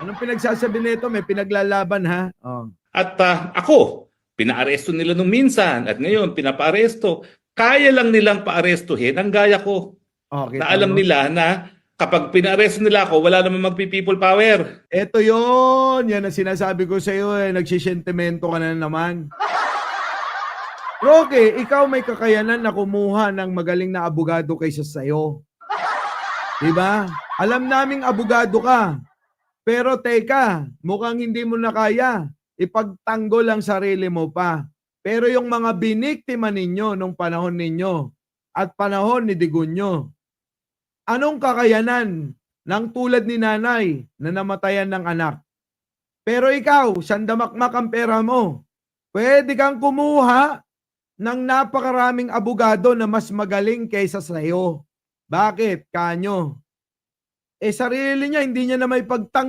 Anong pinagsasabi nito? May pinaglalaban ha? Oh. At ako, pinaaresto nila nung minsan at ngayon pinapaaresto. Kaya lang nilang paarestuhin ang gaya ko. Oh, Na kita alam mo? nila na kapag pinaaresto nila ako, wala namang magpi-people power. Ito yon, yan ang sinasabi ko sa iyo eh, nagsisentimento ka na naman. Roque, ikaw may kakayanan na kumuha ng magaling na abogado kaysa sa'yo. Diba? Alam naming abogado ka. Pero teka, mukhang hindi mo na kaya. Ipagtanggol ang sarili mo pa. Pero yung mga biniktima ninyo nung panahon ninyo at panahon ni Digunyo, anong kakayanan ng tulad ni nanay na namatayan ng anak? Pero ikaw, sandamakmak ang pera mo. Pwede kang kumuha ng napakaraming abogado na mas magaling kaysa sa'yo. Bakit? Kanyo. Eh sarili niya, hindi niya na may pagtanggol.